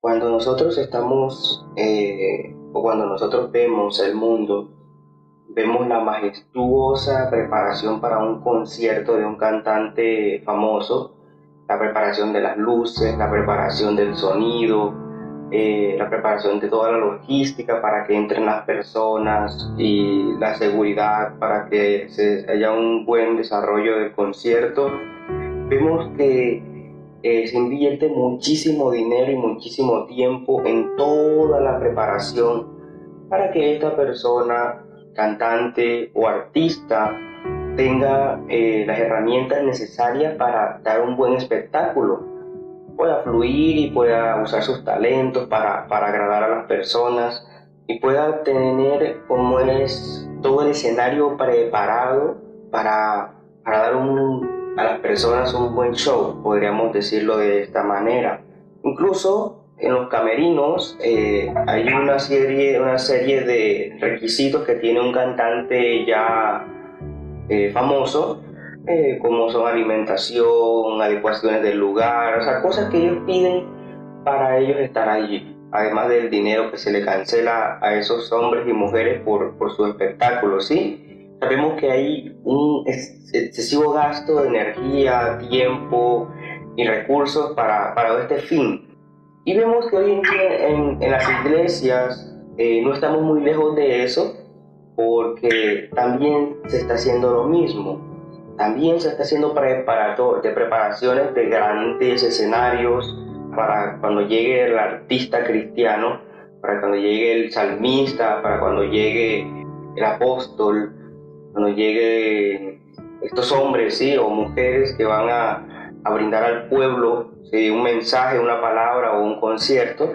Cuando nosotros estamos, o cuando nosotros vemos el mundo, vemos la majestuosa preparación para un concierto de un cantante famoso, la preparación de las luces, la preparación del sonido, la preparación de toda la logística para que entren las personas y la seguridad para que haya un buen desarrollo del concierto. Vemos que se invierte muchísimo dinero y muchísimo tiempo en toda la preparación para que esta persona, cantante o artista, tenga las herramientas necesarias para dar un buen espectáculo, pueda fluir y pueda usar sus talentos para agradar a las personas y pueda tener como es todo el escenario preparado para dar a las personas un buen show, podríamos decirlo de esta manera. Incluso en los camerinos hay una serie de requisitos que tiene un cantante ya famoso, como son alimentación, adecuaciones del lugar, o sea, cosas que ellos piden para ellos estar allí, además del dinero que se le cancela a esos hombres y mujeres por su espectáculo, ¿sí? Sabemos que hay un excesivo gasto de energía, tiempo y recursos para este fin. Y vemos que hoy en día en las iglesias no estamos muy lejos de eso, porque también se está haciendo lo mismo. También se está haciendo de preparaciones de grandes escenarios para cuando llegue el artista cristiano, para cuando llegue el salmista, para cuando llegue el apóstol, cuando llegue estos hombres, ¿sí? O mujeres que van a brindar al pueblo, ¿sí? Un mensaje, una palabra o un concierto,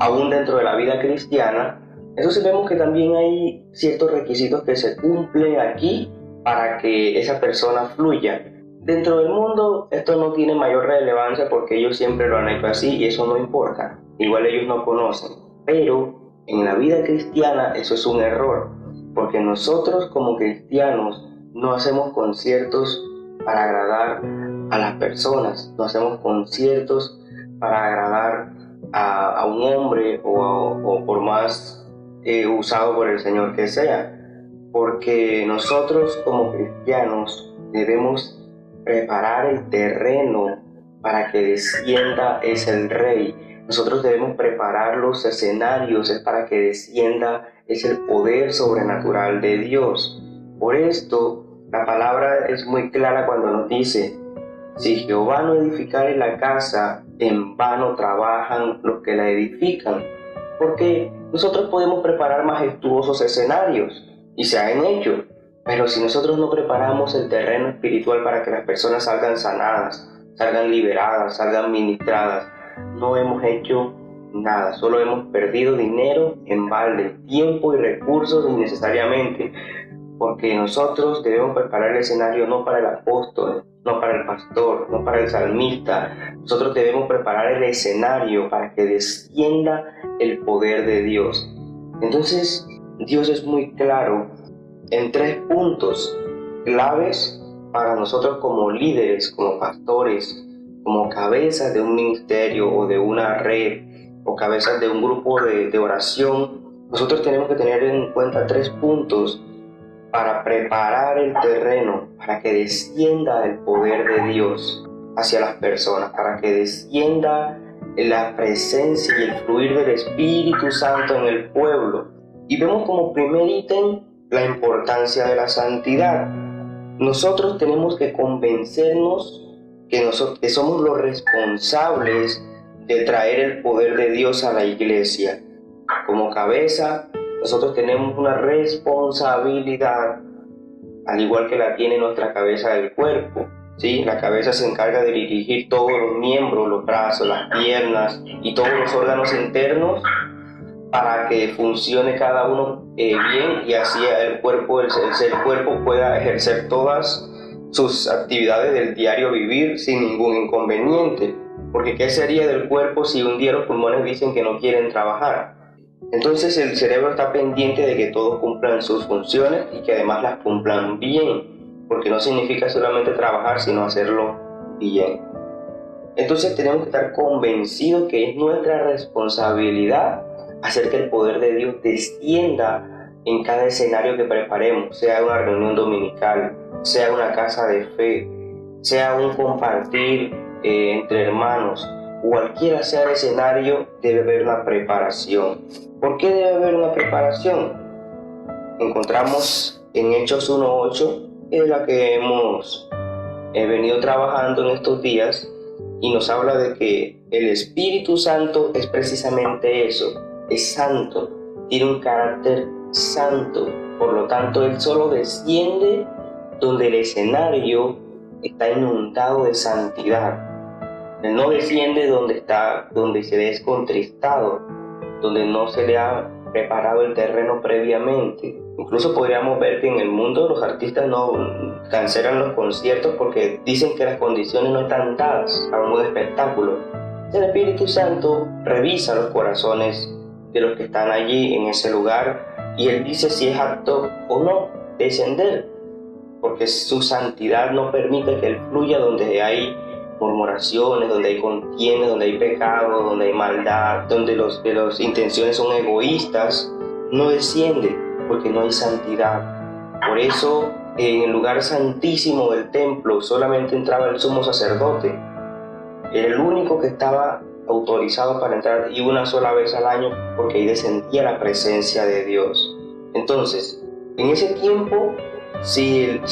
aún dentro de la vida cristiana. Entonces vemos que también hay ciertos requisitos que se cumplen aquí para que esa persona fluya. Dentro del mundo esto no tiene mayor relevancia porque ellos siempre lo han hecho así y eso no importa. Igual ellos no conocen. Pero en la vida cristiana eso es un error, porque nosotros como cristianos no hacemos conciertos para agradar a las personas, no hacemos conciertos para agradar a un hombre o por más usado por el Señor que sea, porque nosotros como cristianos debemos preparar el terreno para que descienda es el Rey. Nosotros debemos preparar los escenarios es para que descienda es el poder sobrenatural de Dios. Por esto, la palabra es muy clara cuando nos dice: si Jehová no edificare la casa, en vano trabajan los que la edifican. Porque nosotros podemos preparar majestuosos escenarios y se han hecho, pero si nosotros no preparamos el terreno espiritual para que las personas salgan sanadas, salgan liberadas, salgan ministradas, no hemos hecho nada, solo hemos perdido dinero en balde, tiempo y recursos innecesariamente, porque nosotros debemos preparar el escenario no para el apóstol, no para el pastor, no para el salmista. Nosotros debemos preparar el escenario para que descienda el poder de Dios. Entonces, Dios es muy claro en tres puntos claves para nosotros como líderes, como pastores, como cabezas de un ministerio o de una red o cabezas de un grupo de oración. Nosotros tenemos que tener en cuenta tres puntos para preparar el terreno para que descienda el poder de Dios hacia las personas, para que descienda la presencia y el fluir del Espíritu Santo en el pueblo. Y vemos como primer ítem la importancia de la santidad. Nosotros tenemos que convencernos que somos los responsables de traer el poder de Dios a la iglesia. Como cabeza, nosotros tenemos una responsabilidad, al igual que la tiene nuestra cabeza del cuerpo. ¿Sí? La cabeza se encarga de dirigir todos los miembros, los brazos, las piernas y todos los órganos internos para que funcione cada uno bien y así el cuerpo pueda ejercer todas sus actividades del diario vivir sin ningún inconveniente. Porque ¿qué sería del cuerpo si un día los pulmones dicen que no quieren trabajar? Entonces el cerebro está pendiente de que todos cumplan sus funciones y que además las cumplan bien, porque no significa solamente trabajar, sino hacerlo bien. Entonces tenemos que estar convencidos que es nuestra responsabilidad hacer que el poder de Dios descienda en cada escenario que preparemos, sea una reunión dominical, sea una casa de fe, sea un compartir entre hermanos, cualquiera sea el escenario, debe haber una preparación. ¿Por qué debe haber una preparación? Encontramos en Hechos 1:8, que es la que hemos venido trabajando en estos días, y nos habla de que el Espíritu Santo es precisamente eso, es santo, tiene un carácter santo, por lo tanto Él solo desciende donde el escenario está inundado de santidad. Él no desciende donde se ve contristado, donde no se le ha preparado el terreno previamente. Incluso podríamos ver que en el mundo los artistas no cancelan los conciertos porque dicen que las condiciones no están dadas para un buen espectáculo. El Espíritu Santo revisa los corazones de los que están allí en ese lugar y Él dice si es apto o no descender, porque su santidad no permite que Él fluya donde hay murmuraciones, donde hay contiendas, donde hay pecado, donde hay maldad, donde las intenciones son egoístas. No desciende porque no hay santidad. Por eso en el lugar santísimo del templo solamente entraba el sumo sacerdote. Era el único que estaba autorizado para entrar, y una sola vez al año, porque ahí descendía la presencia de Dios. Entonces, en ese tiempo, si el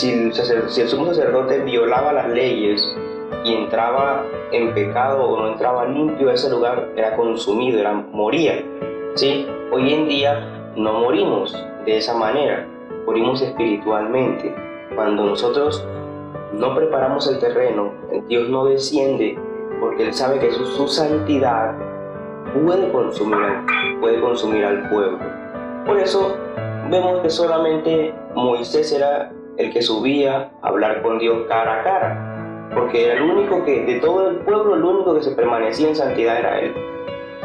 sumo sacerdote violaba las leyes y entraba en pecado o no entraba limpio a ese lugar, era consumido, moría. ¿Sí? Hoy en día no morimos de esa manera, morimos espiritualmente. Cuando nosotros no preparamos el terreno, Dios no desciende porque Él sabe que su santidad puede consumir al pueblo. Por eso vemos que solamente Moisés era el que subía a hablar con Dios cara a cara, porque era el único que, de todo el pueblo, el único que se permanecía en santidad era él.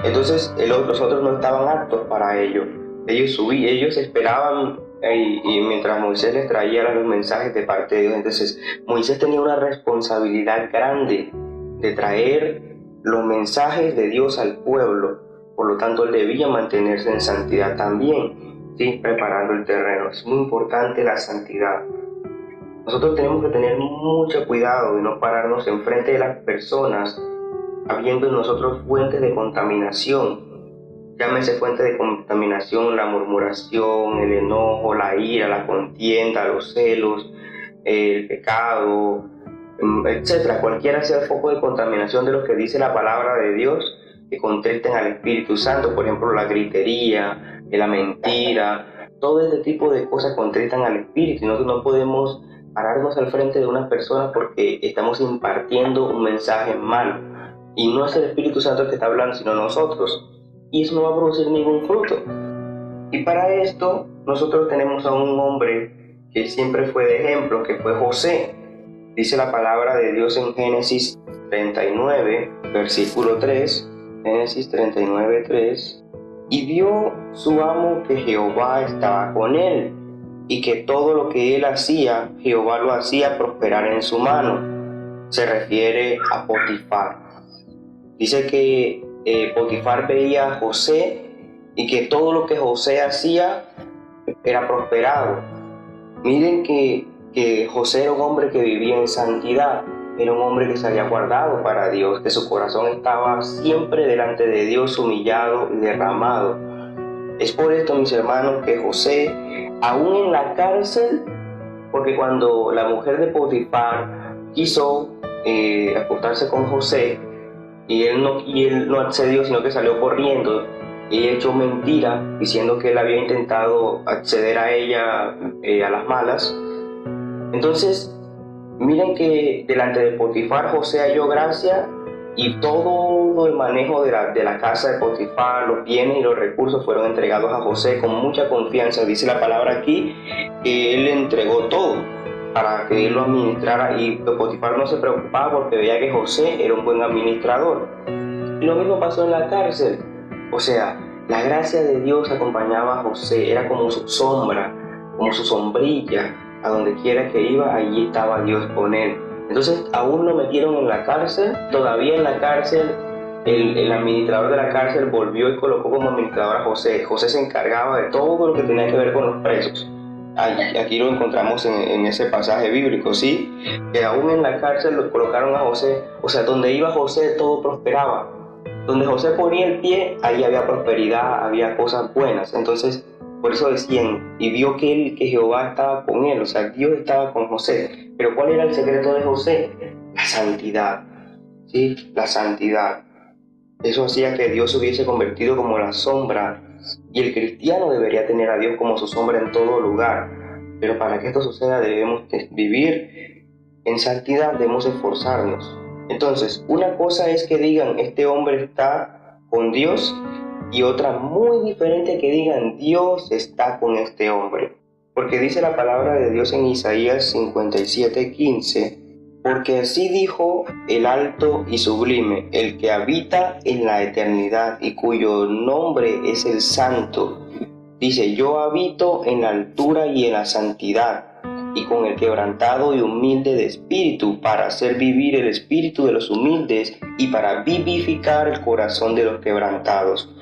Entonces los otros no estaban aptos para ello. Ellos esperaban y mientras Moisés les traía los mensajes de parte de Dios. Entonces Moisés tenía una responsabilidad grande de traer los mensajes de Dios al pueblo. Por lo tanto, él debía mantenerse en santidad también, ¿sí? Preparando el terreno. Es muy importante la santidad. Nosotros tenemos que tener mucho cuidado de no pararnos enfrente de las personas habiendo en nosotros fuentes de contaminación. Llámese fuente de contaminación la murmuración, el enojo, la ira, la contienda, los celos, el pecado, etcétera. Cualquiera sea el foco de contaminación de lo que dice la palabra de Dios, que contristen al Espíritu Santo. Por ejemplo, la gritería, la mentira, todo este tipo de cosas contristan al Espíritu, y nosotros no podemos pararnos al frente de unas personas porque estamos impartiendo un mensaje malo, y no es el Espíritu Santo el que está hablando, sino nosotros, y eso no va a producir ningún fruto. Y para esto nosotros tenemos a un hombre que siempre fue de ejemplo, que fue José. Dice la palabra de Dios en Génesis 39, versículo 3, Génesis 39, 3, y vio su amo que Jehová estaba con él, y que todo lo que él hacía, Jehová lo hacía prosperar en su mano. Se refiere a Potifar. Dice que Potifar veía a José y que todo lo que José hacía era prosperado. Miren que José era un hombre que vivía en santidad, era un hombre que se había guardado para Dios, que su corazón estaba siempre delante de Dios, humillado y derramado. Es por esto, mis hermanos, que José, aún en la cárcel, porque cuando la mujer de Potifar quiso acostarse con José, y él no accedió, sino que salió corriendo y echó mentira diciendo que él había intentado acceder a ella a las malas. Entonces miren que delante de Potifar José halló gracia, y todo el manejo de la casa de Potifar, los bienes y los recursos fueron entregados a José con mucha confianza. Dice la palabra aquí que él le entregó todo para que él lo administrara, y Potifar no se preocupaba porque veía que José era un buen administrador. Y lo mismo pasó en la cárcel. O sea, la gracia de Dios acompañaba a José, era como su sombra, como su sombrilla. A donde quiera que iba, allí estaba Dios con él. Entonces aún lo metieron en la cárcel, todavía en la cárcel el administrador de la cárcel volvió y colocó como administrador a José. José se encargaba de todo lo que tenía que ver con los presos. Aquí lo encontramos en ese pasaje bíblico, ¿sí? Que aún en la cárcel lo colocaron a José. O sea, donde iba José todo prosperaba. Donde José ponía el pie, ahí había prosperidad, había cosas buenas. Entonces, por eso decían, y vio que Jehová estaba con él, o sea, Dios estaba con José. Pero ¿cuál era el secreto de José? La santidad, ¿sí? La santidad. Eso hacía que Dios se hubiese convertido como la sombra, y el cristiano debería tener a Dios como su sombra en todo lugar. Pero para que esto suceda debemos vivir en santidad, debemos esforzarnos. Entonces, una cosa es que digan, este hombre está con Dios, y otra muy diferente que digan, Dios está con este hombre. Porque dice la palabra de Dios en Isaías 57:15, porque así dijo el alto y sublime, el que habita en la eternidad y cuyo nombre es el Santo. Dice, yo habito en la altura y en la santidad, y con el quebrantado y humilde de espíritu, para hacer vivir el espíritu de los humildes y para vivificar el corazón de los quebrantados.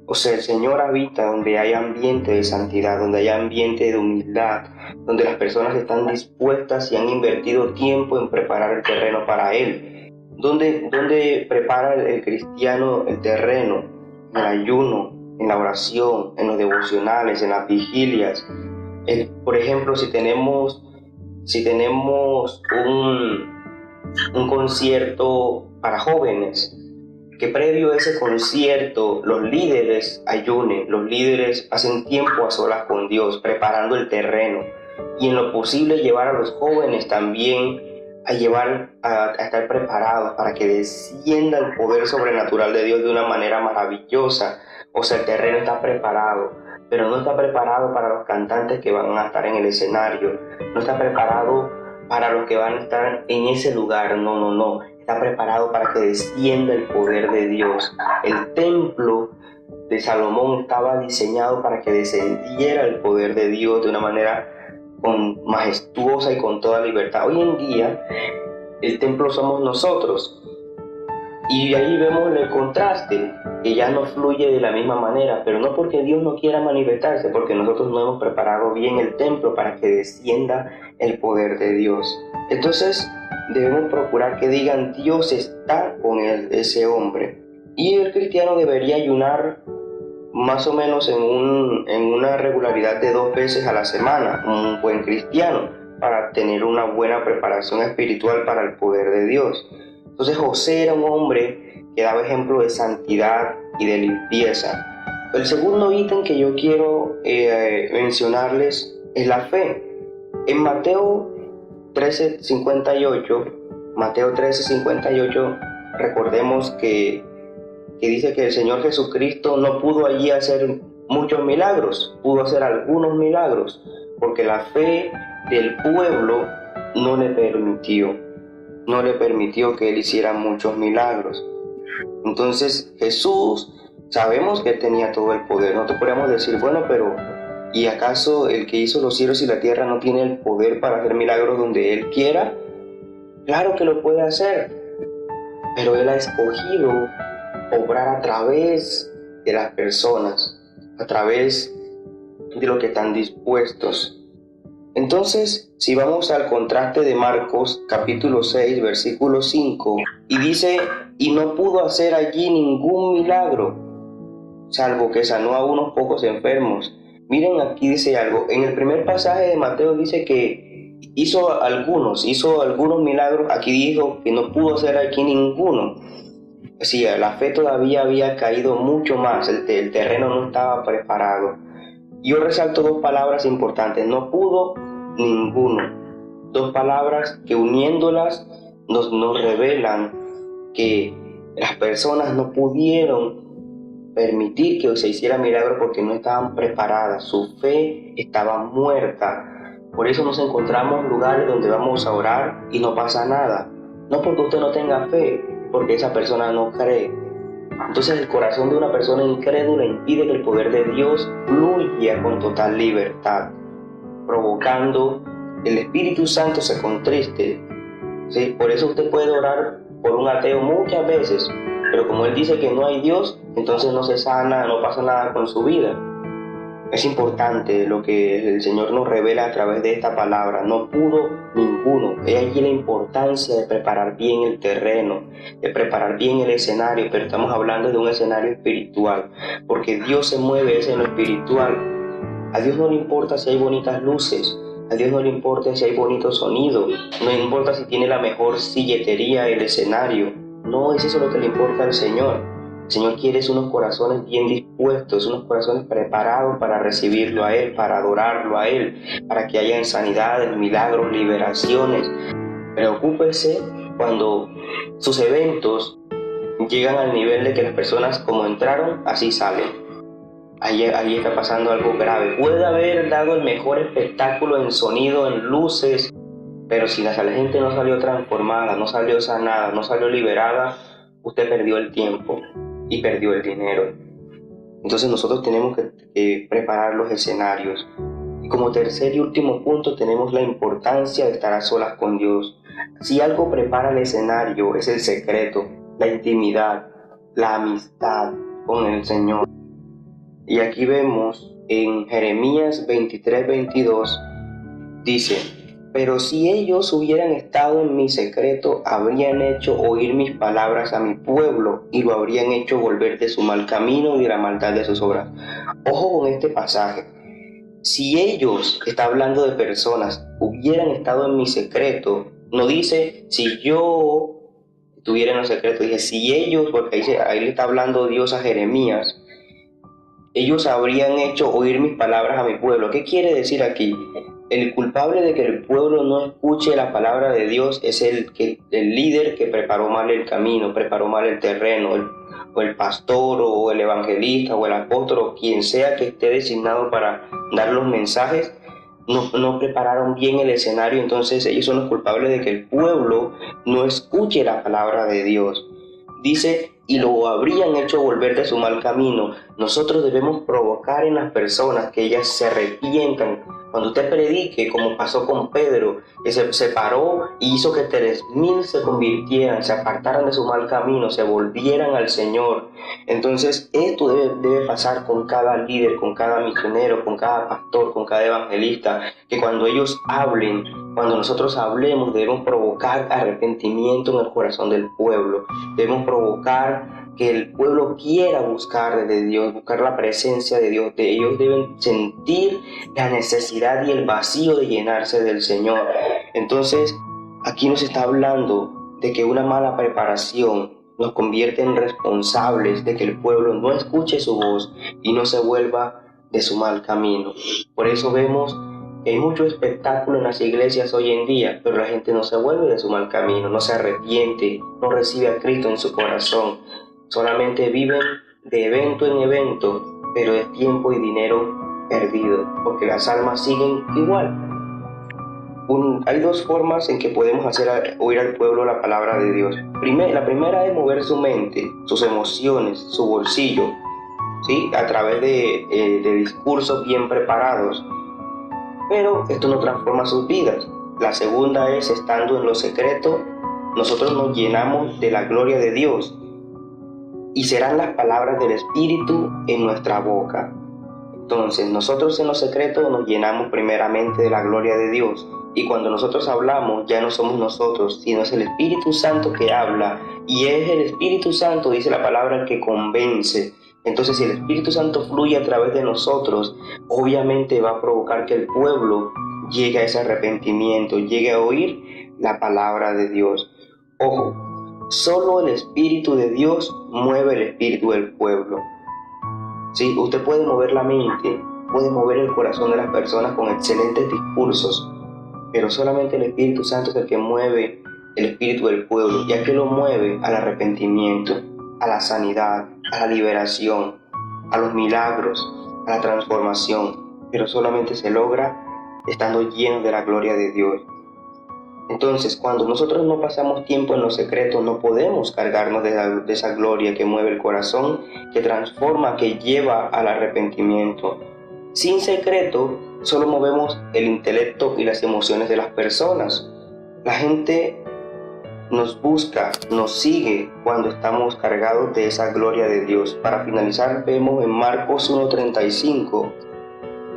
O sea, el Señor habita donde hay ambiente de santidad, donde hay ambiente de humildad, donde las personas están dispuestas y han invertido tiempo en preparar el terreno para Él. ¿Dónde prepara el cristiano el terreno? En el ayuno, en la oración, en los devocionales, en las vigilias. Por ejemplo, si tenemos un concierto para jóvenes, que previo a ese concierto los líderes ayunen, los líderes hacen tiempo a solas con Dios, preparando el terreno, y en lo posible llevar a los jóvenes también a estar preparados para que descienda el poder sobrenatural de Dios de una manera maravillosa. O sea, el terreno está preparado, pero no está preparado para los cantantes que van a estar en el escenario, no está preparado para los que van a estar en ese lugar, no. Está preparado para que descienda el poder de Dios. El templo de Salomón estaba diseñado para que descendiera el poder de Dios de una manera majestuosa y con toda libertad. Hoy en día el templo somos nosotros, y ahí vemos el contraste, que ya no fluye de la misma manera, pero no porque Dios no quiera manifestarse, porque nosotros no hemos preparado bien el templo para que descienda el poder de Dios. Entonces debemos procurar que digan, Dios está con ese hombre. Y el cristiano debería ayunar más o menos en una regularidad de 2 veces a la semana, un buen cristiano, para tener una buena preparación espiritual para el poder de Dios. Entonces José era un hombre que daba ejemplo de santidad y de limpieza. El segundo ítem que yo quiero mencionarles es la fe. En Mateo 13:58, recordemos que dice que el Señor Jesucristo no pudo allí hacer muchos milagros, pudo hacer algunos milagros, porque la fe del pueblo no le permitió que Él hiciera muchos milagros. Entonces Jesús, sabemos que Él tenía todo el poder. No te podríamos decir, bueno, pero ¿y acaso el que hizo los cielos y la tierra no tiene el poder para hacer milagros donde Él quiera? Claro que lo puede hacer, pero Él ha escogido obrar a través de las personas, a través de los que están dispuestos. Entonces, si vamos al contraste de Marcos capítulo 6, versículo 5, y dice, y no pudo hacer allí ningún milagro, salvo que sanó a unos pocos enfermos. Miren, aquí dice algo. En el primer pasaje de Mateo dice que hizo algunos milagros. Aquí dijo que no pudo hacer aquí ninguno. Sí, la fe todavía había caído mucho más, el terreno no estaba preparado. Yo resalto 2 palabras importantes, no pudo ninguno. 2 palabras que uniéndolas nos revelan que las personas no pudieron permitir que se hiciera milagro porque no estaban preparadas, su fe estaba muerta. Por eso nos encontramos lugares donde vamos a orar y no pasa nada. No porque usted no tenga fe, porque esa persona no cree. Entonces el corazón de una persona incrédula impide que el poder de Dios fluya con total libertad, provocando el Espíritu Santo se contriste ¿sí? Por eso usted puede orar por un ateo muchas veces, pero como él dice que no hay Dios, entonces no se sana, no pasa nada con su vida. Es importante lo que el Señor nos revela a través de esta palabra. No pudo ninguno. He aquí la importancia de preparar bien el terreno, de preparar bien el escenario, pero estamos hablando de un escenario espiritual, porque Dios se mueve en lo espiritual. A Dios no le importa si hay bonitas luces, a Dios no le importa si hay bonito sonido, no le importa si tiene la mejor silletería el escenario. No es eso lo que le importa al Señor. El Señor quiere unos corazones bien dispuestos, unos corazones preparados para recibirlo a Él, para adorarlo a Él, para que haya sanidades, milagros, liberaciones. Preocúpese cuando sus eventos llegan al nivel de que las personas como entraron, así salen. Ahí está pasando algo grave. Puede haber dado el mejor espectáculo en sonido, en luces, pero si la gente no salió transformada, no salió sanada, no salió liberada, usted perdió el tiempo y perdió el dinero. Entonces nosotros tenemos que preparar los escenarios. Y como tercer y último punto tenemos la importancia de estar a solas con Dios. Si algo prepara el escenario es el secreto, la intimidad, la amistad con el Señor. Y aquí vemos en Jeremías 23:22, dice: pero si ellos hubieran estado en mi secreto, habrían hecho oír mis palabras a mi pueblo y lo habrían hecho volver de su mal camino y de la maldad de sus obras. Ojo con este pasaje. Si ellos, está hablando de personas, hubieran estado en mi secreto, no dice si yo estuviera en el secreto, dice si ellos, porque ahí le está hablando Dios a Jeremías, ellos habrían hecho oír mis palabras a mi pueblo. ¿Qué quiere decir aquí? El culpable de que el pueblo no escuche la palabra de Dios es el líder que preparó mal el camino, preparó mal el terreno, o el pastor, o el evangelista, o el apóstol, o quien sea que esté designado para dar los mensajes. No prepararon bien el escenario, entonces ellos son los culpables de que el pueblo no escuche la palabra de Dios. Dice, y lo habrían hecho volver de su mal camino. Nosotros debemos provocar en las personas que ellas se arrepientan. Cuando usted predique, como pasó con Pedro, que se paró y hizo que 3,000 se convirtieran, se apartaran de su mal camino, se volvieran al Señor. Entonces, esto debe pasar con cada líder, con cada misionero, con cada pastor, con cada evangelista, que cuando ellos hablen, cuando nosotros hablemos, debemos provocar arrepentimiento en el corazón del pueblo. Debemos provocar que el pueblo quiera buscar de Dios, buscar la presencia de Dios. Ellos deben sentir la necesidad y el vacío de llenarse del Señor. Entonces, aquí nos está hablando de que una mala preparación nos convierte en responsables de que el pueblo no escuche su voz y no se vuelva de su mal camino. Por eso vemos que hay mucho espectáculo en las iglesias hoy en día, pero la gente no se vuelve de su mal camino, no se arrepiente, no recibe a Cristo en su corazón. Solamente viven de evento en evento, pero es tiempo y dinero perdido, porque las almas siguen igual. Hay dos formas en que podemos hacer oír al pueblo la palabra de Dios. La primera es mover su mente, sus emociones, su bolsillo, ¿sí? A través de discursos bien preparados. Pero esto no transforma sus vidas. La segunda es, estando en lo secreto, nosotros nos llenamos de la gloria de Dios y serán las palabras del Espíritu en nuestra boca. Entonces, nosotros en lo secreto nos llenamos primeramente de la gloria de Dios. Y cuando nosotros hablamos, ya no somos nosotros, sino es el Espíritu Santo que habla. Y es el Espíritu Santo, dice la palabra, el que convence. Entonces, si el Espíritu Santo fluye a través de nosotros, obviamente va a provocar que el pueblo llegue a ese arrepentimiento, llegue a oír la palabra de Dios. Ojo, solo el Espíritu de Dios mueve el espíritu del pueblo. Sí, usted puede mover la mente, puede mover el corazón de las personas con excelentes discursos, pero solamente el Espíritu Santo es el que mueve el espíritu del pueblo. ¿Y a qué lo mueve? Al arrepentimiento, a la sanidad, a la liberación, a los milagros, a la transformación, pero solamente se logra estando llenos de la gloria de Dios. Entonces, cuando nosotros no pasamos tiempo en lo secreto, no podemos cargarnos de esa gloria que mueve el corazón, que transforma, que lleva al arrepentimiento. Sin secreto, solo movemos el intelecto y las emociones de las personas. La gente nos busca, nos sigue cuando estamos cargados de esa gloria de Dios. Para finalizar, vemos en Marcos 1:35,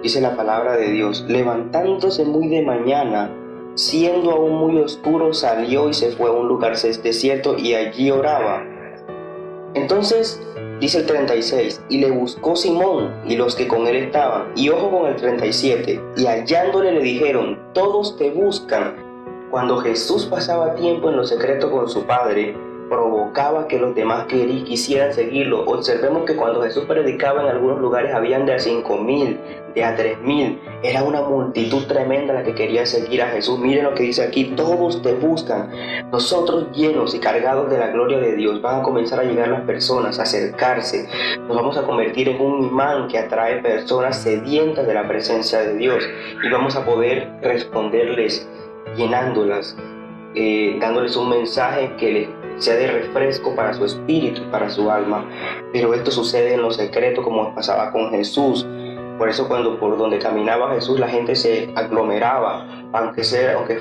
dice la palabra de Dios: levantándose muy de mañana, siendo aún muy oscuro, salió y se fue a un lugar desierto y allí oraba. Entonces, dice el 36, y le buscó Simón y los que con él estaban, y ojo con el 37, y hallándole le dijeron: todos te buscan. Cuando Jesús pasaba tiempo en lo secreto con su Padre, provocaba que los demás quisieran seguirlo. Observemos que cuando Jesús predicaba en algunos lugares habían de a 5,000, de a 3,000. Era una multitud tremenda la que quería seguir a Jesús. Miren lo que dice aquí: todos te buscan. Nosotros, llenos y cargados de la gloria de Dios, van a comenzar a llegar las personas, a acercarse. Nos vamos a convertir en un imán que atrae personas sedientas de la presencia de Dios, y vamos a poder responderles llenándolas, dándoles un mensaje que les sea de refresco para su espíritu y para su alma. Pero esto sucede en lo secreto, como pasaba con Jesús. Por eso cuando por donde caminaba Jesús la gente se aglomeraba, aunque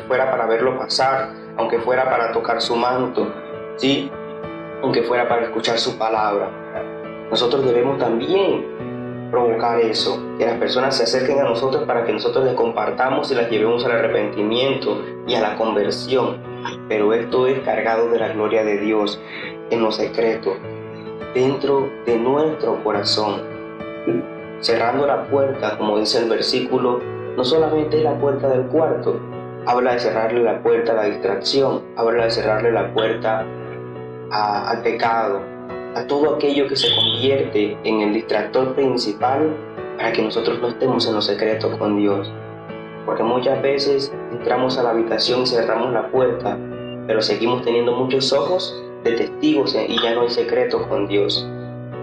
fuera para verlo pasar, aunque fuera para tocar su manto, ¿sí? Aunque fuera para escuchar su palabra. Nosotros debemos también provocar eso, que las personas se acerquen a nosotros para que nosotros les compartamos y las llevemos al arrepentimiento y a la conversión. Pero esto es cargado de la gloria de Dios, en lo secreto, dentro de nuestro corazón, cerrando la puerta, como dice el versículo. No solamente es la puerta del cuarto, habla de cerrarle la puerta a la distracción, habla de cerrarle la puerta al pecado, a todo aquello que se convierte en el distractor principal para que nosotros no estemos en lo secreto con Dios. Porque muchas veces entramos a la habitación y cerramos la puerta, pero seguimos teniendo muchos ojos de testigos y ya no hay secreto con Dios,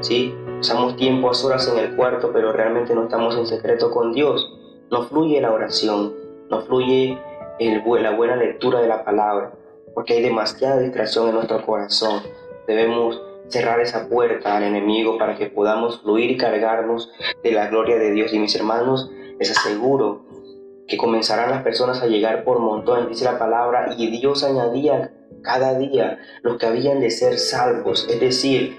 ¿sí? Pasamos tiempo a solas en el cuarto, pero realmente no estamos en secreto con Dios. No fluye la oración, no fluye la buena lectura de la palabra, porque hay demasiada distracción en nuestro corazón. Debemos cerrar esa puerta al enemigo para que podamos fluir y cargarnos de la gloria de Dios. Y mis hermanos, les aseguro que comenzarán las personas a llegar por montones, dice la palabra, y Dios añadía cada día los que habían de ser salvos. Es decir,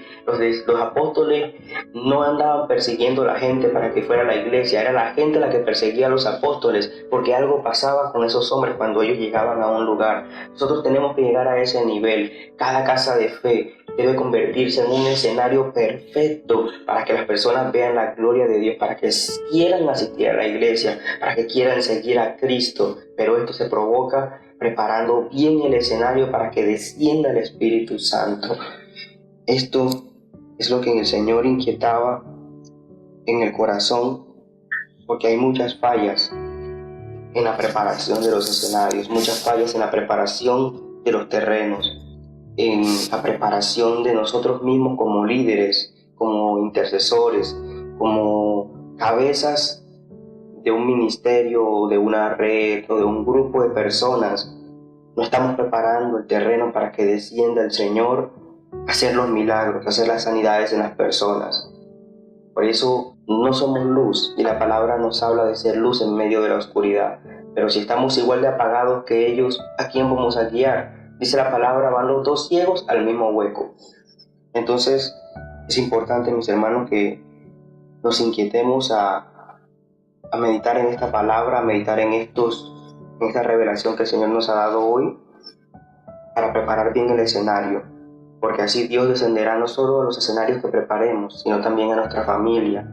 los apóstoles no andaban persiguiendo a la gente para que fuera a la iglesia, era la gente la que perseguía a los apóstoles, porque algo pasaba con esos hombres cuando ellos llegaban a un lugar. Nosotros tenemos que llegar a ese nivel. Cada casa de fe debe convertirse en un escenario perfecto para que las personas vean la gloria de Dios, para que quieran asistir a la iglesia, para que quieran seguir a Cristo. Pero esto se provoca preparando bien el escenario para que descienda el Espíritu Santo. Esto es lo que el Señor inquietaba en el corazón, porque hay muchas fallas en la preparación de los escenarios, muchas fallas en la preparación de los terrenos, en la preparación de nosotros mismos como líderes, como intercesores, como cabezas de un ministerio o de una red o de un grupo de personas. No estamos preparando el terreno para que descienda el Señor a hacer los milagros, a hacer las sanidades en las personas. Por eso no somos luz, y la palabra nos habla de ser luz en medio de la oscuridad. Pero si estamos igual de apagados que ellos, ¿a quién vamos a guiar? Dice la palabra: van los dos ciegos al mismo hueco. Entonces es importante, mis hermanos, que nos inquietemos a meditar en esta palabra, a meditar en esta revelación que el Señor nos ha dado hoy, para preparar bien el escenario, porque así Dios descenderá no solo a los escenarios que preparemos, sino también a nuestra familia,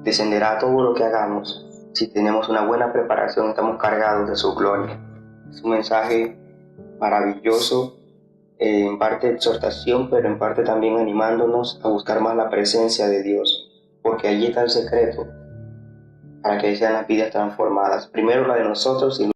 descenderá a todo lo que hagamos. Si tenemos una buena preparación, estamos cargados de su gloria. Es un mensaje maravilloso, en parte exhortación, pero en parte también animándonos a buscar más la presencia de Dios, porque allí está el secreto para que sean las vidas transformadas, primero la de nosotros y